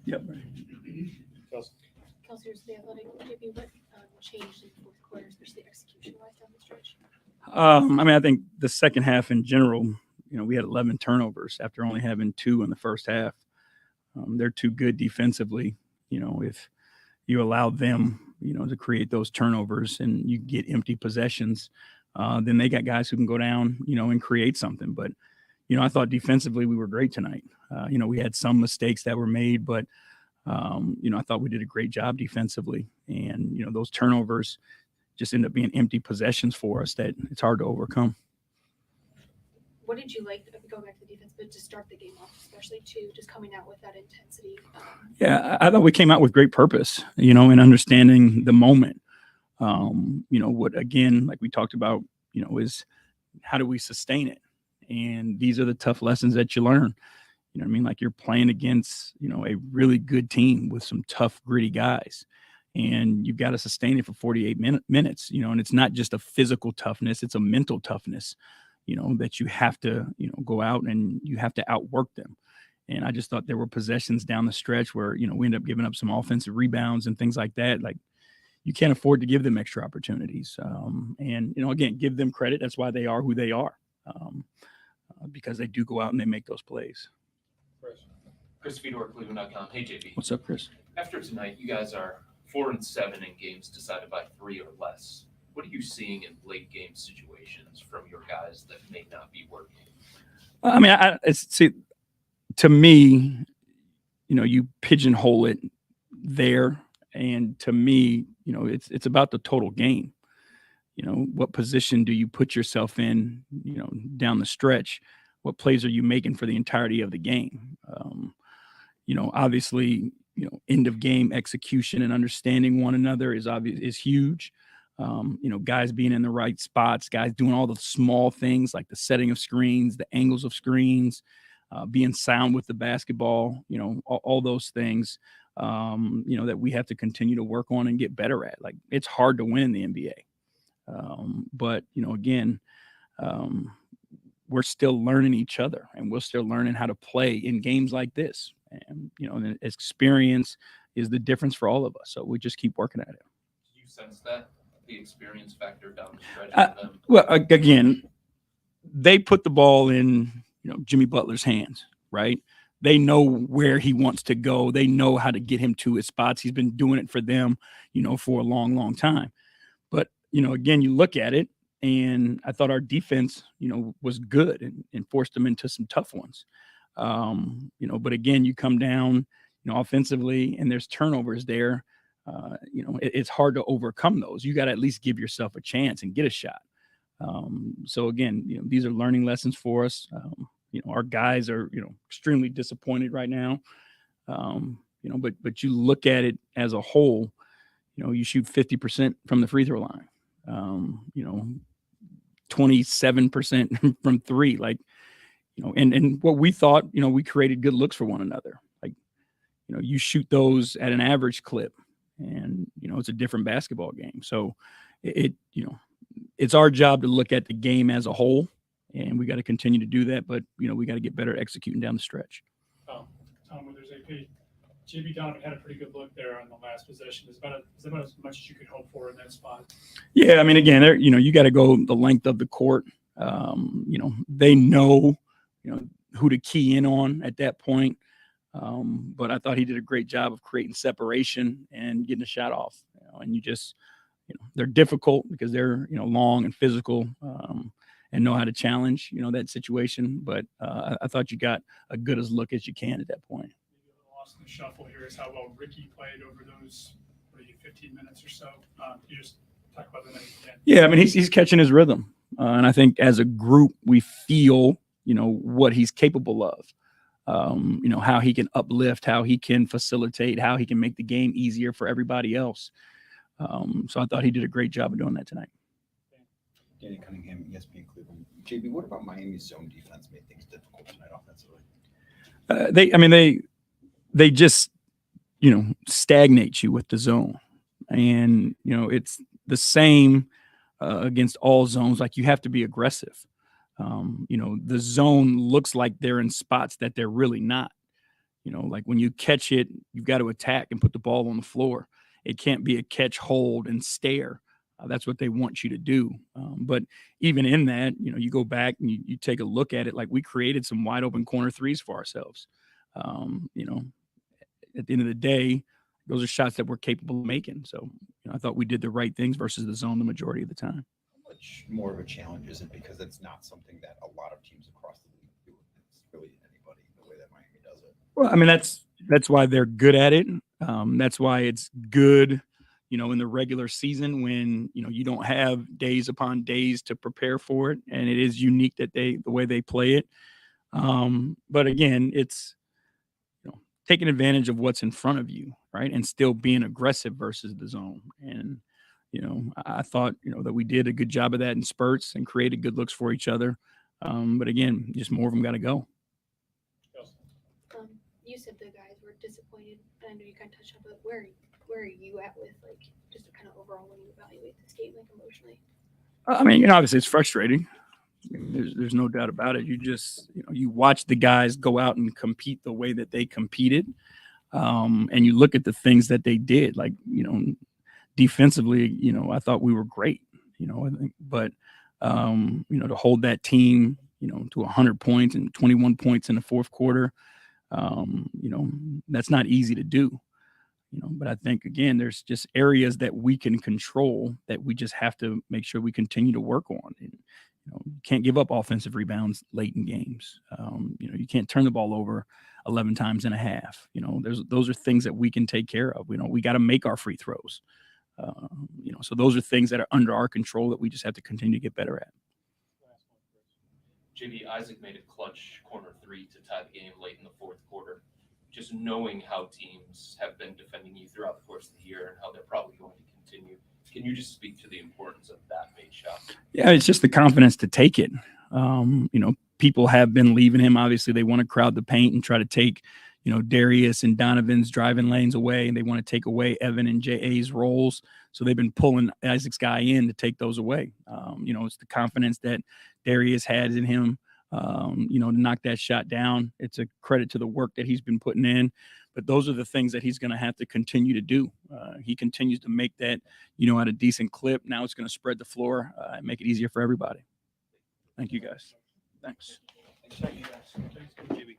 Yep. Kelsey's the Athletic. Maybe what changed in the fourth quarter, especially execution-wise down the stretch? I think the second half in general, we had 11 turnovers after only having 2 in the first half. They're too good defensively. If you allow them, to create those turnovers and you get empty possessions, then they got guys who can go down, and create something. But, I thought defensively we were great tonight. We had some mistakes that were made, but, I thought we did a great job defensively. And, those turnovers just end up being empty possessions for us that it's hard to overcome. What did you like, going back to the defense, but to start the game off, especially too, just coming out with that intensity? Yeah, I thought we came out with great purpose, and understanding the moment. What, again, like we talked about, is how do we sustain it? And these are the tough lessons that you learn. You know what I mean? Like you're playing against, a really good team with some tough, gritty guys. And you've got to sustain it for 48 minutes, and it's not just a physical toughness, it's a mental toughness, that you have to, go out and you have to outwork them. And I just thought there were possessions down the stretch where, we end up giving up some offensive rebounds and things like that. Like you can't afford to give them extra opportunities. And, again, give them credit. That's why they are who they are, because they do go out and they make those plays. Chris Fedor, Cleveland.com. Hey, JB. What's up, Chris? After tonight, you guys are 4-7 in games decided by 3 or less. What are you seeing in late game situations from your guys that may not be working? To me, you pigeonhole it there, and to me, it's about the total game. What position do you put yourself in, down the stretch? What plays are you making for the entirety of the game? Obviously, end of game execution and understanding one another is huge. Guys being in the right spots, guys doing all the small things like the setting of screens, the angles of screens, being sound with the basketball, all those things, that we have to continue to work on and get better at. Like it's hard to win in the NBA. But, again, we're still learning each other and we're still learning how to play in games like this. And, and experience is the difference for all of us. So we just keep working at it. Do you sense that? The experience factor down the stretch for them? Well, again, they put the ball in, Jimmy Butler's hands, right? They know where he wants to go. They know how to get him to his spots. He's been doing it for them, for a long, long time. But, again, you look at it, and I thought our defense, was good and forced them into some tough ones. But again, you come down, offensively, and there's turnovers there. It's hard to overcome those. You got to at least give yourself a chance and get a shot. So again, these are learning lessons for us. Our guys are, extremely disappointed right now. But you look at it as a whole, you shoot 50% from the free throw line, 27% from 3, like, and what we thought, we created good looks for one another. Like, you shoot those at an average clip and, it's a different basketball game. So it's our job to look at the game as a whole, and we got to continue to do that. But, we got to get better at executing down the stretch. Tom Withers, AP. JB Donovan had a pretty good look there on the last possession. Is about as much as you could hope for in that spot? Yeah, again, you got to go the length of the court. They know, who to key in on at that point. But I thought he did a great job of creating separation and getting a shot off. And you just, they're difficult because they're, long and physical and know how to challenge, that situation. But I thought you got a good as look as you can at that point. Lost in the shuffle here is how well Ricky played over those 15 minutes or so. You just talk about the night again. Yeah, he's catching his rhythm. And I think as a group, we feel, what he's capable of. How he can uplift, how he can facilitate, how he can make the game easier for everybody else. So I thought he did a great job of doing that tonight. Danny Cunningham, ESPN Cleveland. JB, what about Miami's zone defense made things difficult tonight offensively? They just, stagnate you with the zone. And, it's the same against all zones. Like, you have to be aggressive. The zone looks like they're in spots that they're really not. Like when you catch it, you've got to attack and put the ball on the floor. It can't be a catch, hold, and stare. That's what they want you to do. But even in that, you go back and you take a look at it. Like we created some wide open corner threes for ourselves. At the end of the day, those are shots that we're capable of making. So I thought we did the right things versus the zone the majority of the time. How much more of a challenge is it because it's not something that a lot of teams across the league do? It's really anybody the way that Miami does it. Well, I mean, that's why they're good at it. That's why it's good, in the regular season when, you don't have days upon days to prepare for it. And it is unique that the way they play it. But again, it's, taking advantage of what's in front of you, right? And still being aggressive versus the zone. And, I thought, that we did a good job of that in spurts and created good looks for each other. But again, just more of them got to go. You said the guys were disappointed, and I know you kind of touched on, but where are you at with like just kind of overall when you evaluate this game, like emotionally? I mean, obviously it's frustrating. There's no doubt about it. You just, you watch the guys go out and compete the way that they competed. And you look at the things that they did, like, defensively, I thought we were great, I think, but, to hold that team, to 100 points and 21 points in the fourth quarter, that's not easy to do, but I think, again, there's just areas that we can control that we just have to make sure we continue to work on. And, you can't give up offensive rebounds late in games. You can't turn the ball over 11 times and a half. Those are things that we can take care of. We got to make our free throws. So those are things that are under our control that we just have to continue to get better at. JB, Isaac made a clutch corner three to tie the game late in the fourth quarter. Just knowing how teams have been defending you throughout the course of the year and how they're probably going to continue, can you just speak to the importance of that made shot? Yeah, it's just the confidence to take it. People have been leaving him. Obviously, they want to crowd the paint and try to take, Darius and Donovan's driving lanes away, and they want to take away Evan and J.A.'s roles. So they've been pulling Isaac's guy in to take those away. It's the confidence that Darius has in him, to knock that shot down. It's a credit to the work that he's been putting in. But those are the things that he's going to have to continue to do. He continues to make that, at a decent clip. Now it's going to spread the floor and make it easier for everybody. Thank you, guys. Thanks. Thank you, guys. Thanks, JB.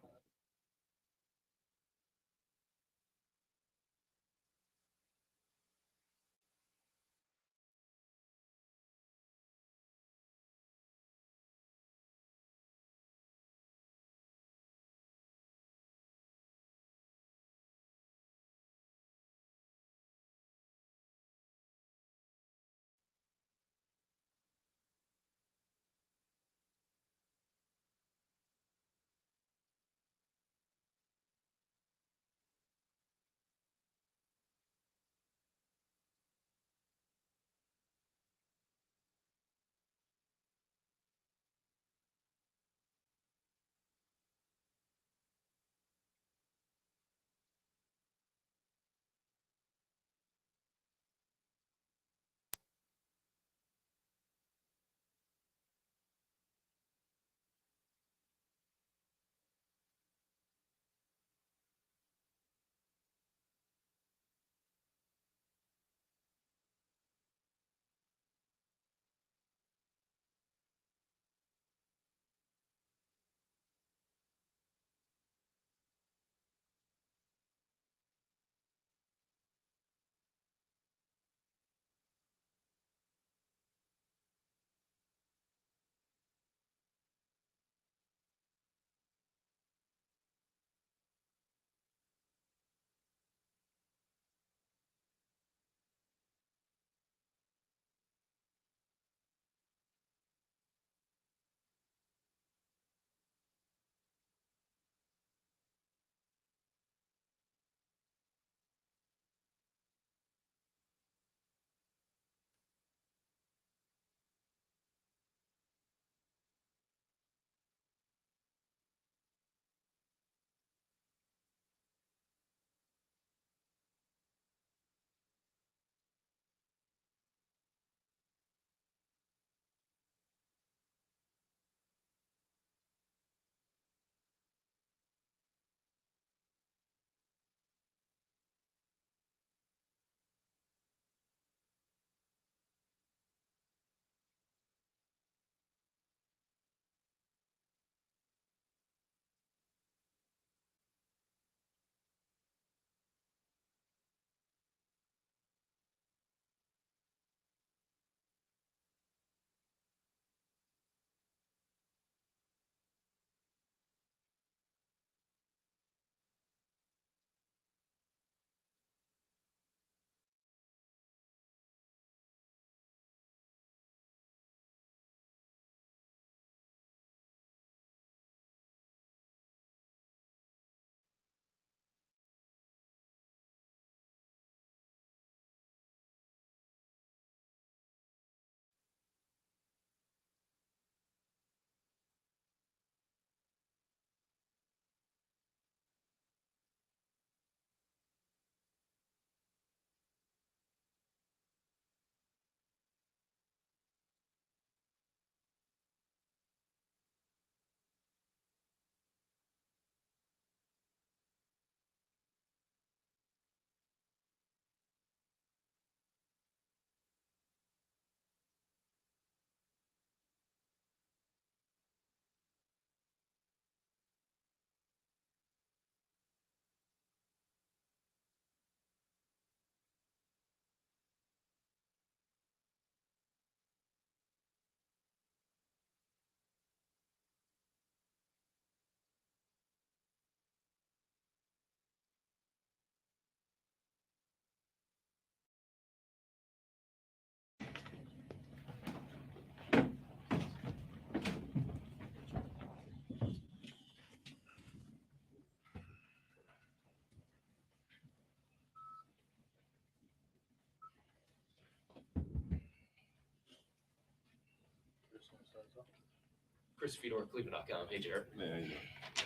Chris Fedor, Cleveland.com. Hey, Jarrett. Yeah,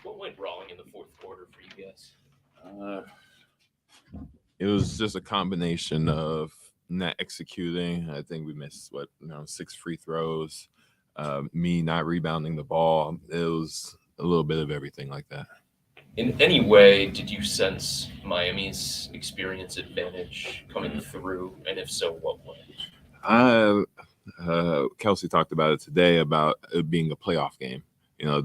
What went wrong in the fourth quarter for you guys? it was just a combination of not executing. I think we missed 6 free throws. Me not rebounding the ball. It was a little bit of everything like that. In any way, did you sense Miami's experience advantage coming through? And if so, what way? Kelsey talked about it today about it being a playoff game.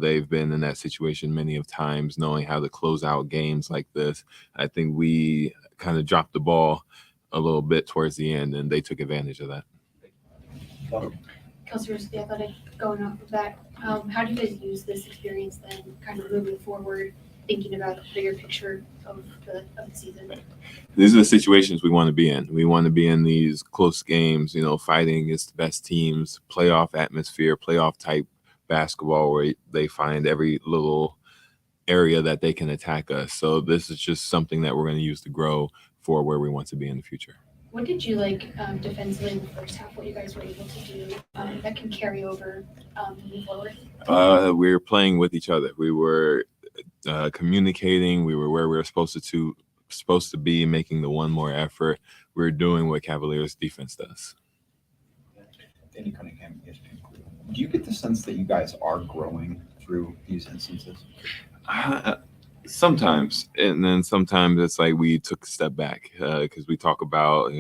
They've been in that situation many of times, knowing how to close out games like this. I think we kind of dropped the ball a little bit towards the end, and they took advantage of that. Kelsey versus the Athletic, going off of that, how do you guys use this experience then, kind of moving forward, thinking about the bigger picture of the season? These are the situations we want to be in. We want to be in these close games, fighting against the best teams, playoff atmosphere, playoff type basketball where they find every little area that they can attack us. So this is just something that we're going to use to grow for where we want to be in the future. What did you like defensively in the first half, what you guys were able to do that can carry over moving forward? We were playing with each other. We were communicating. We were where we were supposed to be, making the one more effort. We were doing what Cavaliers defense does. Danny Cunningham, ESPN. Do you get the sense that you guys are growing through these instances? Sometimes, and then sometimes it's like we took a step back because we talk about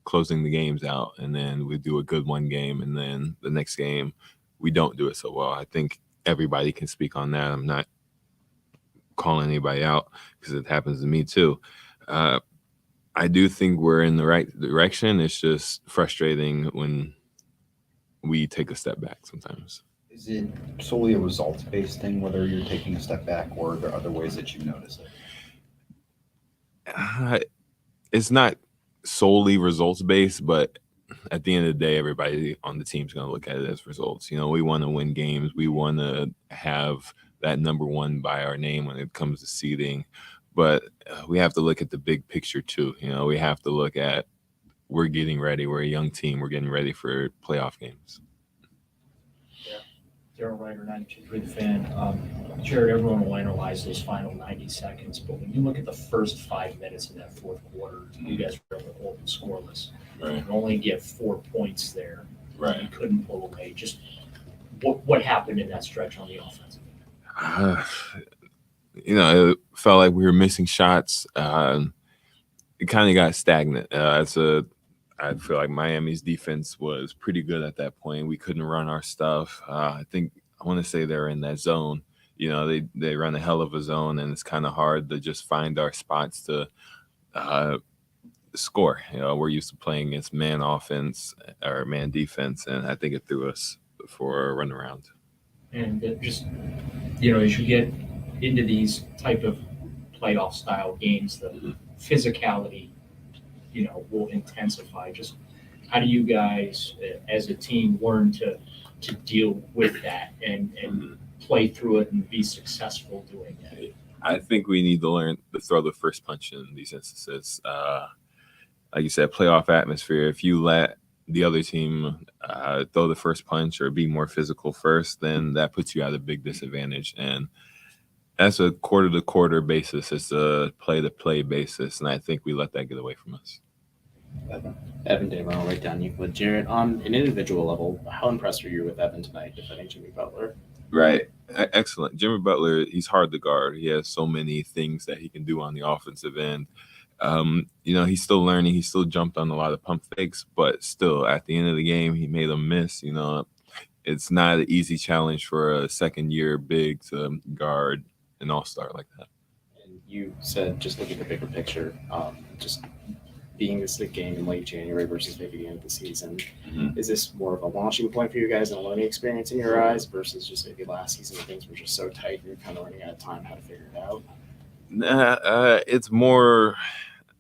closing the games out, and then we do a good one game, and then the next game we don't do it so well. I think everybody can speak on that. I'm not calling anybody out because it happens to me too. I do think we're in the right direction. It's just frustrating when we take a step back sometimes. Is it solely a results-based thing, whether you're taking a step back, or are there other ways that you notice it? It's not solely results-based, but at the end of the day, everybody on the team is going to look at it as results. We want to win games. We want to have that number one by our name when it comes to seeding. But we have to look at the big picture too. We have to look at we're getting ready. We're a young team. We're getting ready for playoff games. Daryl Ryder, 92.3 The Fan. Jarrett, everyone will analyze those final 90 seconds, but when you look at the first 5 minutes of that fourth quarter, you guys were able to hold them scoreless. Right. You only get 4 points there. Right. You couldn't pull away. Just what happened in that stretch on the offensive end? It felt like we were missing shots. It kind of got stagnant. I feel like Miami's defense was pretty good at that point. We couldn't run our stuff. I want to say they're in that zone. They run a hell of a zone, and it's kind of hard to just find our spots to score. We're used to playing against man offense or man defense, and I think it threw us for a runaround. And just, as you get into these type of playoff style games, the physicality will intensify. Just how do you guys as a team learn to deal with that and play through it and be successful doing it? I think we need to learn to throw the first punch in these instances. Like you said, playoff atmosphere. If you let the other team throw the first punch or be more physical first, then that puts you at a big disadvantage. And that's a quarter-to-quarter basis. It's a play-to-play basis, and I think we let that get away from us. Evan Daybell, right down Euclid. Jarrett, on an individual level, how impressed were you with Evan tonight defending Jimmy Butler? Right. Excellent. Jimmy Butler, he's hard to guard. He has so many things that he can do on the offensive end. He's still learning. He still jumped on a lot of pump fakes, but still, at the end of the game, he made a miss. It's not an easy challenge for a second-year big to guard an all-star like that. And you said just look at the bigger picture, just being this game in late January versus maybe the end of the season. Mm-hmm. Is this more of a launching point for you guys and a learning experience in your eyes versus just maybe last season when things were just so tight and you're kind of running out of time how to figure it out? It's more,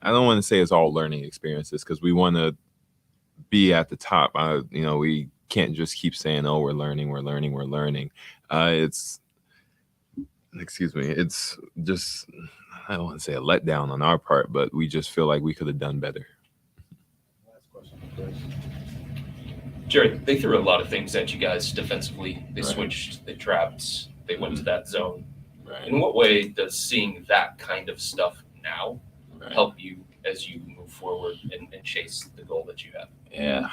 I don't want to say it's all learning experiences because we want to be at the top. We can't just keep saying, oh, we're learning. It's just, I don't want to say a letdown on our part, but we just feel like we could have done better. Last question, Chris. Jarrett, they threw a lot of things at you guys defensively. They Right. switched, they trapped, they went to that zone. Right. In what way does seeing that kind of stuff now Right. help you as you move forward and chase the goal that you have? Yeah.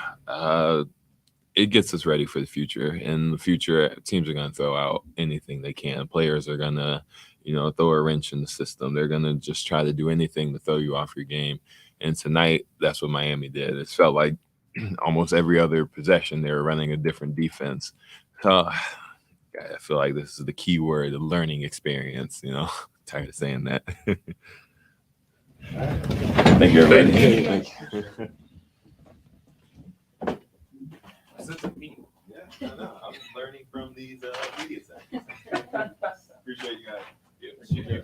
It gets us ready for the future. In the future, teams are going to throw out anything they can. Players are going to, throw a wrench in the system. They're going to just try to do anything to throw you off your game. And tonight, that's what Miami did. It felt like almost every other possession they were running a different defense. So I feel like this is the key word, the learning experience. Tired of saying that. Thank you, everybody. Thank you. Yeah, I know. I'm learning from these media seconds. Appreciate you guys. Yeah.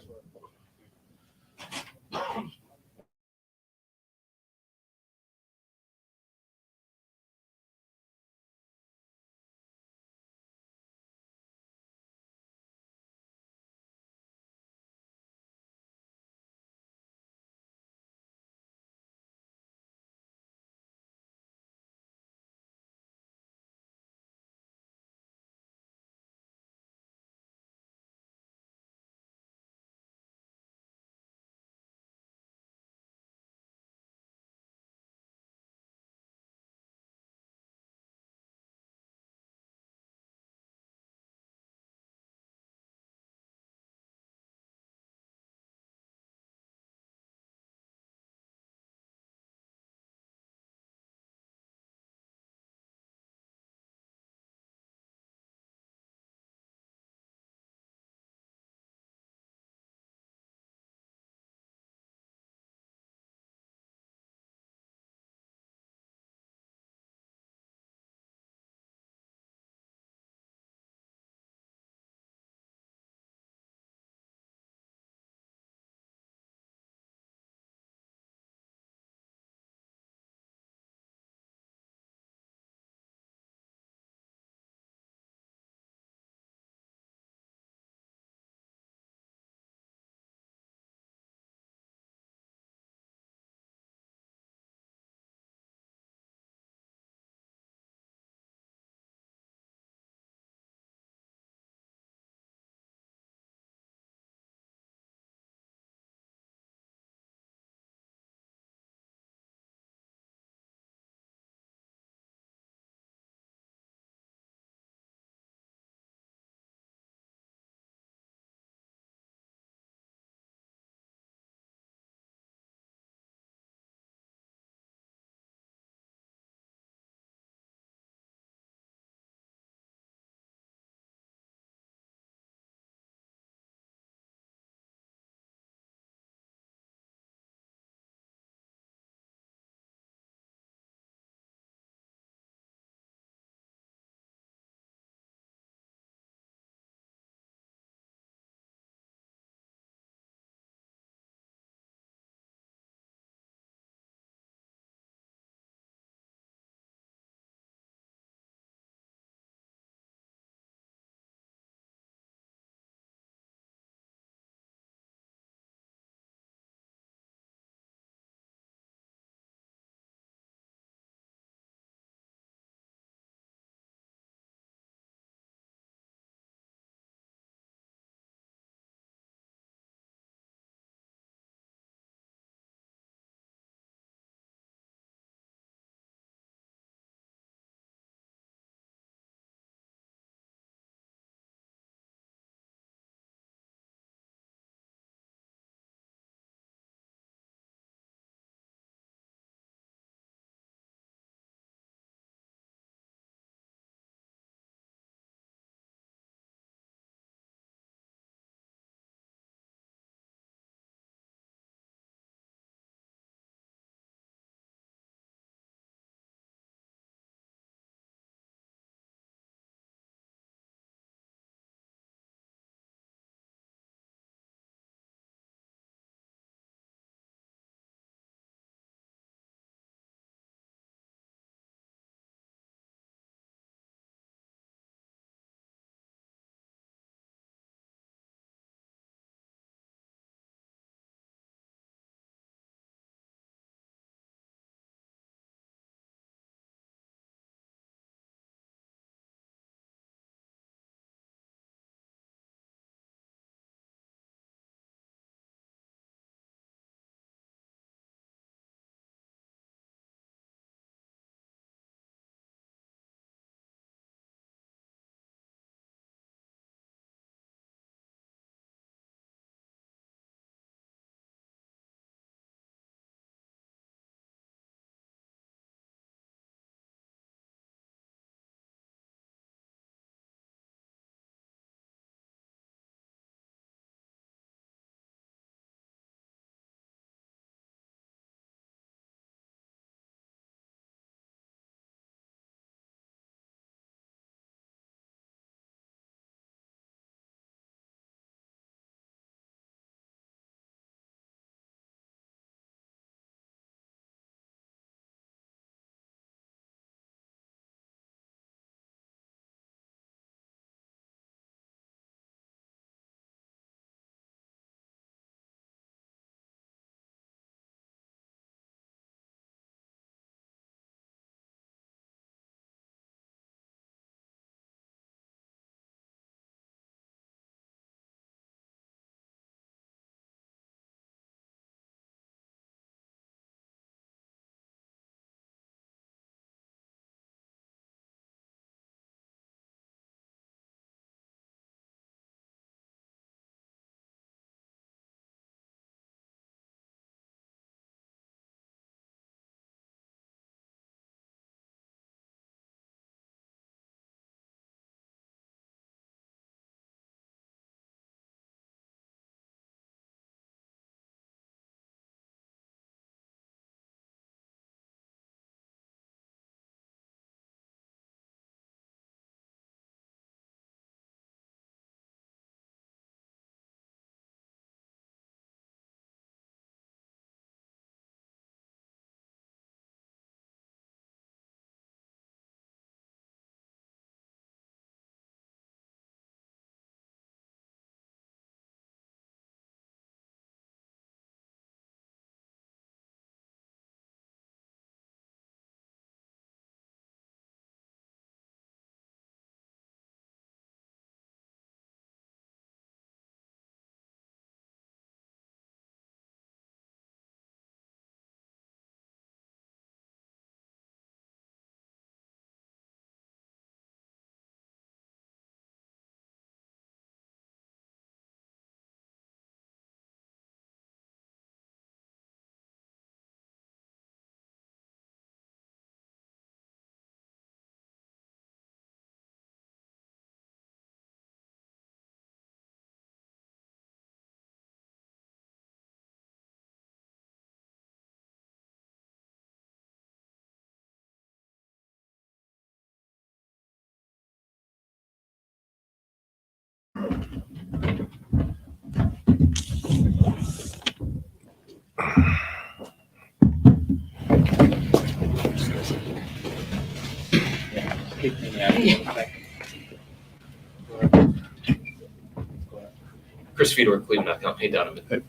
Chris Fedor, Cleveland.com. Hey, Donovan. Hey.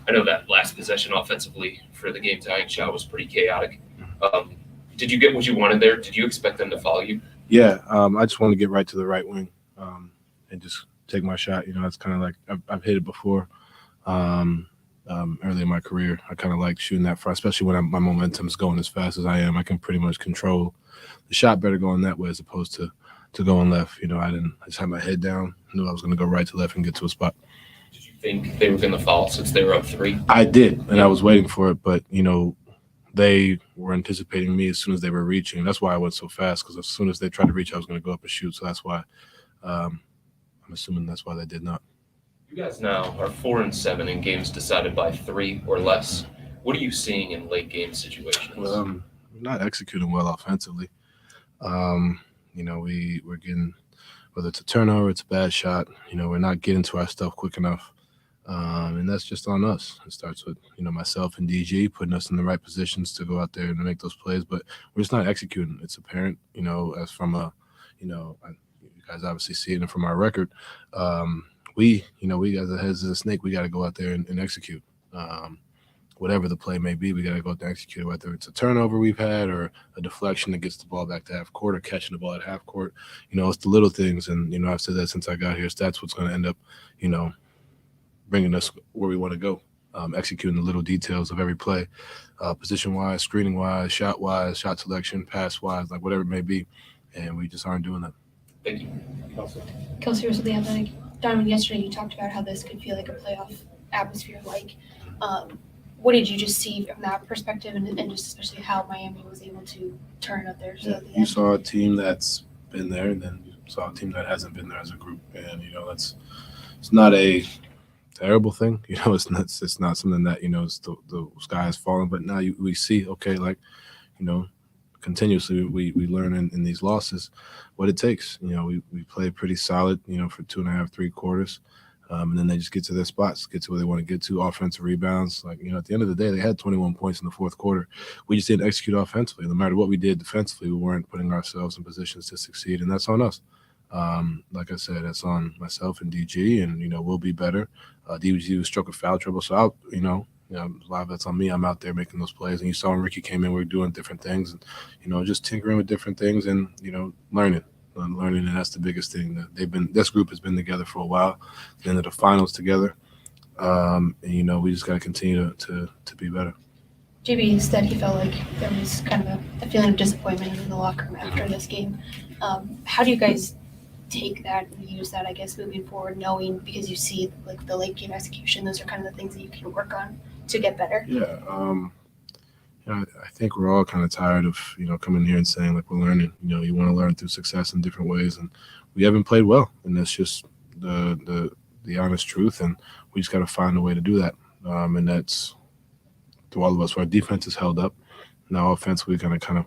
I know that last possession offensively for the game-tying shot was pretty chaotic. Did you get what you wanted there? Did you expect them to follow you? Yeah, I just want to get right to the right wing and just take my shot. You know, it's kind of like I've hit it before early in my career. I kind of like shooting that far, especially when my momentum is going as fast as I am. I can pretty much control the shot better going that way as opposed to going left. You know, I just had my head down, knew I was going to go right to left and get to a spot. Did you think they were going to foul since they were up 3? I did, and I was waiting for it, but, you know, they were anticipating me as soon as they were reaching. That's why I went so fast, because as soon as they tried to reach, I was going to go up and shoot. So that's why I'm assuming that's why they did not. You guys now are 4-7 in games decided by 3 or less. What are you seeing in late game situations? We're not executing well offensively. You know, we're getting, whether it's a turnover, it's a bad shot, you know, we're not getting to our stuff quick enough. And that's just on us. It starts with, you know, myself and DG putting us in the right positions to go out there and make those plays, but we're just not executing. It's apparent, you know, as from you guys obviously see it from our record. We as the heads of the snake, we got to go out there and execute. Whatever the play may be, we got to go out there and execute it, whether it's a turnover we've had or a deflection that gets the ball back to half court or catching the ball at half court. You know, it's the little things. And, you know, I've said that since I got here. So that's what's going to end up, you know, bringing us where we want to go, executing the little details of every play, position-wise, screening-wise, shot-wise, shot selection, pass-wise, like whatever it may be. And we just aren't doing that. Thank you. Kelsey was with the Athletic. Donovan, yesterday you talked about how this could feel like a playoff atmosphere. What did you just see from that perspective, and just especially how Miami was able to turn up there? So You saw a team that's been there, and then you saw a team that hasn't been there as a group. And, you know, it's not a terrible thing. You know, it's not something that, you know, the sky is falling. But now we see, okay, like, you know, continuously we learn in these losses what it takes. You know, we play pretty solid, you know, for 2.5, 3 quarters. And then they just get to their spots, get to where they want to get to, offensive rebounds. Like, you know, at the end of the day, they had 21 points in the fourth quarter. We just didn't execute offensively. No matter what we did defensively, we weren't putting ourselves in positions to succeed, and that's on us. Like I said, that's on myself and DG, and, you know, we'll be better. DG was struck with foul trouble, so a lot of that's on me. I'm out there making those plays, and you saw when Ricky came in, we were doing different things, and, you know, just tinkering with different things and, you know, learning, and that's the biggest thing. That this group has been together for a while, into the finals together, and, you know, we just got to continue to be better. JB said he felt like there was kind of a feeling of disappointment in the locker room after this game. How do you guys take that and use that, I guess, moving forward, knowing, because you see like the late game execution, those are kind of the things that you can work on to get better? Yeah. You know, I think we're all kind of tired of, you know, coming here and saying, like, we're learning. You know, you want to learn through success in different ways, and we haven't played well, and that's just the honest truth, and we just got to find a way to do that. And that's to all of us. Our defense is held up. Now offense, we're going to kind of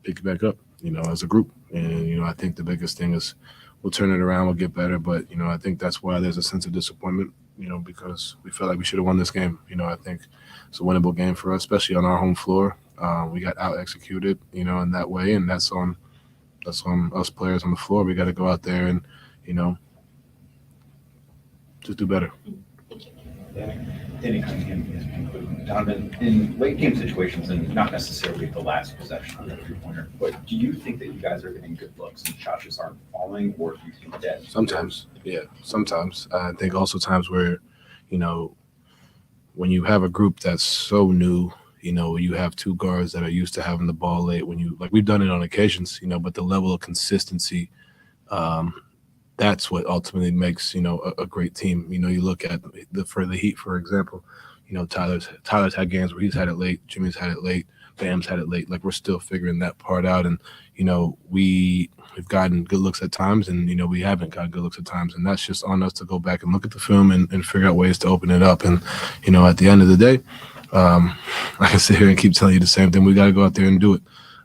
pick it back up, you know, as a group. And, you know, I think the biggest thing is we'll turn it around, we'll get better. But, you know, I think that's why there's a sense of disappointment, you know, because we felt like we should have won this game. You know, I think it's a winnable game for us, especially on our home floor. We got out-executed, you know, in that way, and that's on us players on the floor. We got to go out there and, you know, just do better. Danny Cunningham, Donovan, in late game situations, and not necessarily the last possession on the 3-pointer, but do you think that you guys are getting good looks and shots just aren't falling, or do you think that? Sometimes, yeah, sometimes. I think also times where, you know, when you have a group that's so new, you know, you have 2 guards that are used to having the ball late, when you, like, we've done it on occasions, you know, but the level of consistency, that's what ultimately makes, you know, a great team. You know, you look at for the Heat, for example, you know, Tyler's had games where he's had it late, Jimmy's had it late, Bam's had it late. Like, we're still figuring that part out. And, you know, we've gotten good looks at times, and, you know, we haven't gotten good looks at times. And that's just on us to go back and look at the film and figure out ways to open it up. And, you know, at the end of the day, I can sit here and keep telling you the same thing. We got to go out there and do it.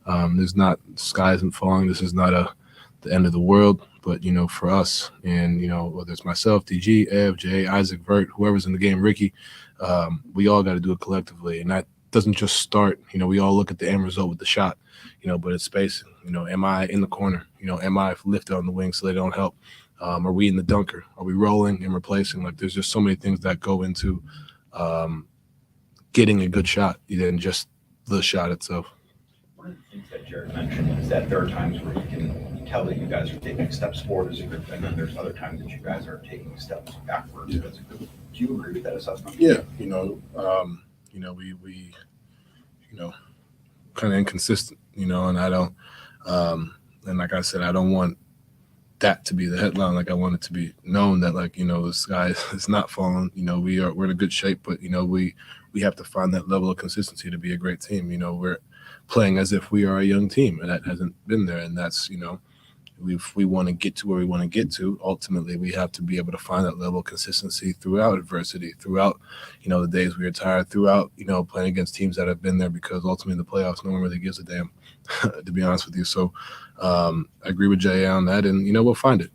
The sky isn't falling. This is not the end of the world. But, you know, for us, and, you know, whether it's myself, DG, Ev, Jay, Isaac, Vert, whoever's in the game, Ricky, we all got to do it collectively. And doesn't just start. We all look at the end result with the shot, but it's spacing. Am I in the corner? Am I lifted on the wing so they don't help? Are we in the dunker? Are we rolling and replacing? Like, there's just so many things that go into getting a good shot than just the shot itself. One of the things that Jarrett mentioned is that there are times where you can tell that you guys are taking steps forward as a group, and then there's other times that you guys are taking steps backwards as a group. Do you agree with that assessment? Yeah, we kind of inconsistent, and I don't, and like I said, I don't want that to be the headline. Like, I want it to be known that, like, this guy is not falling. We're in a good shape, but we have to find that level of consistency to be a great team. We're playing as if we are a young team, and that hasn't been there. And that's, if we want to get to where we want to get to, ultimately we have to be able to find that level of consistency throughout adversity, throughout, the days we are tired, throughout, playing against teams that have been there, because ultimately the playoffs, no one really gives a damn, to be honest with you. So I agree with Jay on that, and, we'll find it.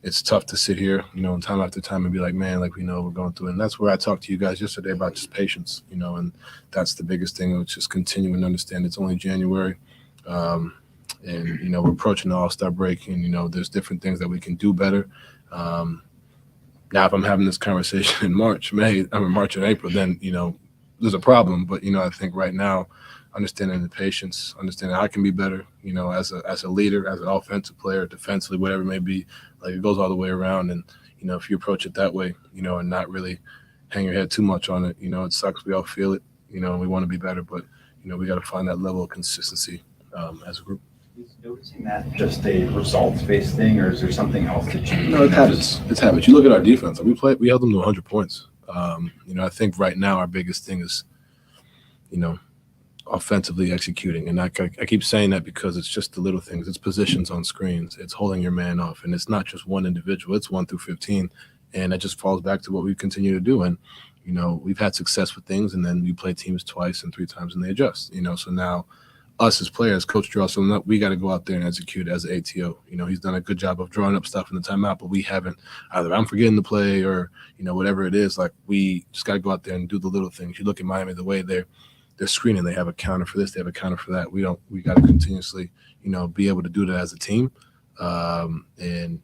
It's tough to sit here, time after time and be like, man, like, we're going through it. And that's where I talked to you guys yesterday about just patience, and that's the biggest thing, which is continuing to understand it's only January. And, we're approaching the All-Star break, and, there's different things that we can do better. Now, if I'm having this conversation in March and April, then, there's a problem. But, I think right now, understanding the patience, understanding how I can be better, as a leader, as an offensive player, defensively, whatever it may be, like, it goes all the way around. And, if you approach it that way, and not really hang your head too much on it, it sucks. We all feel it, and we want to be better, but, we got to find that level of consistency as a group. Is noticing that just a results-based thing, or is there something else that you? No, it's habits. It's habits. You look at our defense. We held them to 100 points. I think right now our biggest thing is, offensively executing. And I keep saying that because it's just the little things. It's positions on screens. It's holding your man off. And it's not just one individual. It's 1 through 15. And it just falls back to what we continue to do. And, we've had success with things, and then we play teams twice and 3 times and they adjust. So now us as players, Coach Drew, so we got to go out there and execute as an ATO. He's done a good job of drawing up stuff in the timeout, but we haven't. Either I'm forgetting the play or, whatever it is. Like, we just got to go out there and do the little things. You look at Miami, the way they're screening, they have a counter for this, they have a counter for that. We got to continuously, be able to do that as a team. And,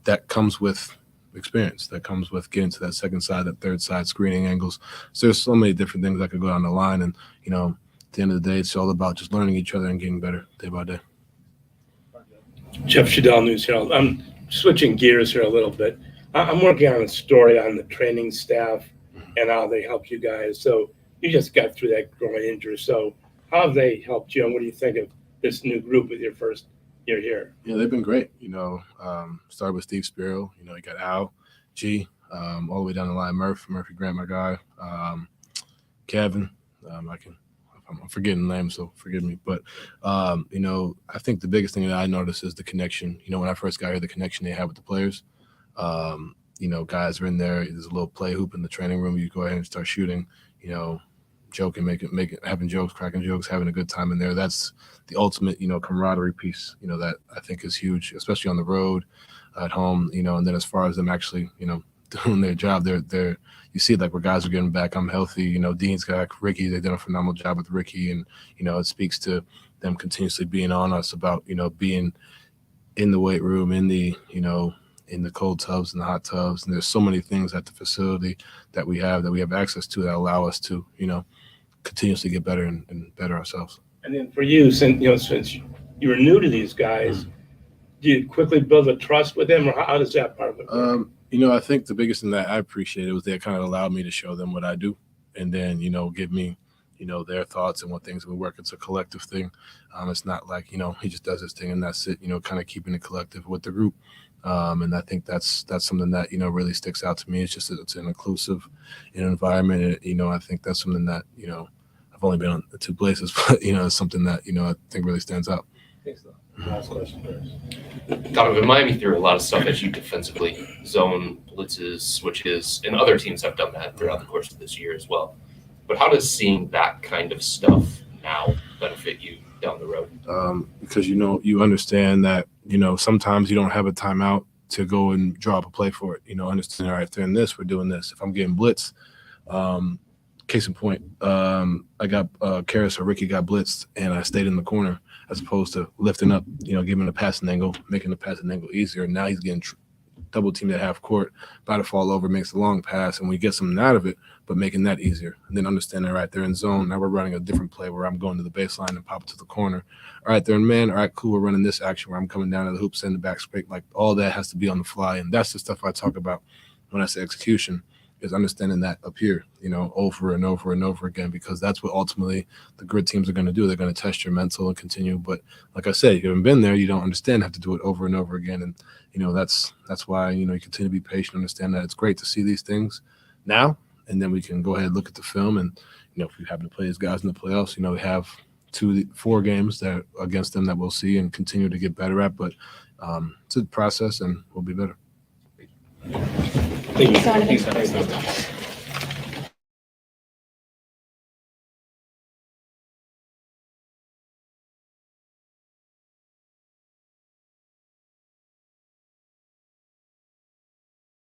that comes with experience. That comes with getting to that second side, that third side, screening angles. So there's so many different things that could go down the line. And, at the end of the day, it's all about just learning each other and getting better day by day. Jeff Shadell, News Herald. I'm switching gears here a little bit. I'm working on a story on the training staff and how they help you guys. So you just got through that groin injury. So how have they helped you, and what do you think of this new group with your first year here? Yeah, they've been great. Started with Steve Spiro. You got Al, G, all the way down the line. Murphy Grant, my guy. Kevin. I'm forgetting the name, so forgive me. But, I think the biggest thing that I noticed is the connection. When I first got here, the connection they had with the players. Guys are in there. There's a little play hoop in the training room. You go ahead and start shooting, joking, having jokes, cracking jokes, having a good time in there. That's the ultimate, camaraderie piece, that I think is huge, especially on the road, at home, and then as far as them actually, doing their job, they're you see, like, where guys are getting back. I'm healthy. Dean's got Ricky. They've done a phenomenal job with Ricky, and it speaks to them continuously being on us about being in the weight room, in the in the cold tubs and the hot tubs. And there's so many things at the facility that we have access to that allow us to continuously get better and better ourselves. And then for you, since you were new to these guys, do you quickly build a trust with them, or how does that part of it work? I think the biggest thing that I appreciated was they kind of allowed me to show them what I do, and then, give me, their thoughts and what things we work. It's a collective thing. It's not like, he just does his thing and that's it, kind of keeping it collective with the group. And I think that's something that, really sticks out to me. It's just, it's an inclusive environment. And, I think that's something that, I've only been on 2 places, but, it's something that, I think really stands out. Last question first. Donovan, Miami threw a lot of stuff at you defensively, zone, blitzes, switches, and other teams have done that throughout the course of this year as well. But how does seeing that kind of stuff now benefit you down the road? Because, you understand that, sometimes you don't have a timeout to go and draw up a play for it. Understand, all right, if they're in this, we're doing this. If I'm getting blitzed, case in point, I got Karras or Ricky got blitzed, and I stayed in the corner as opposed to lifting up, giving the passing angle, making the passing angle easier. Now he's getting double teamed at half court, about to fall over, makes a long pass, and we get something out of it, but making that easier. And then understanding, all right, they're in zone. Now we're running a different play where I'm going to the baseline and pop it to the corner. All right, they're in man. All right, cool. We're running this action where I'm coming down to the hoop, send the back straight. Like all that has to be on the fly. And that's the stuff I talk about when I say execution, is understanding that up here, over and over and over again, because that's what ultimately the good teams are going to do. They're going to test your mental and continue. But like I said, you haven't been there, you don't understand, have to do it over and over again. And, that's why, you continue to be patient, understand that it's great to see these things now. And then we can go ahead and look at the film. And, if we happen to play these guys in the playoffs, we have 4 games that against them that we'll see and continue to get better at. But it's a process and we'll be better. Thanks, Donovan.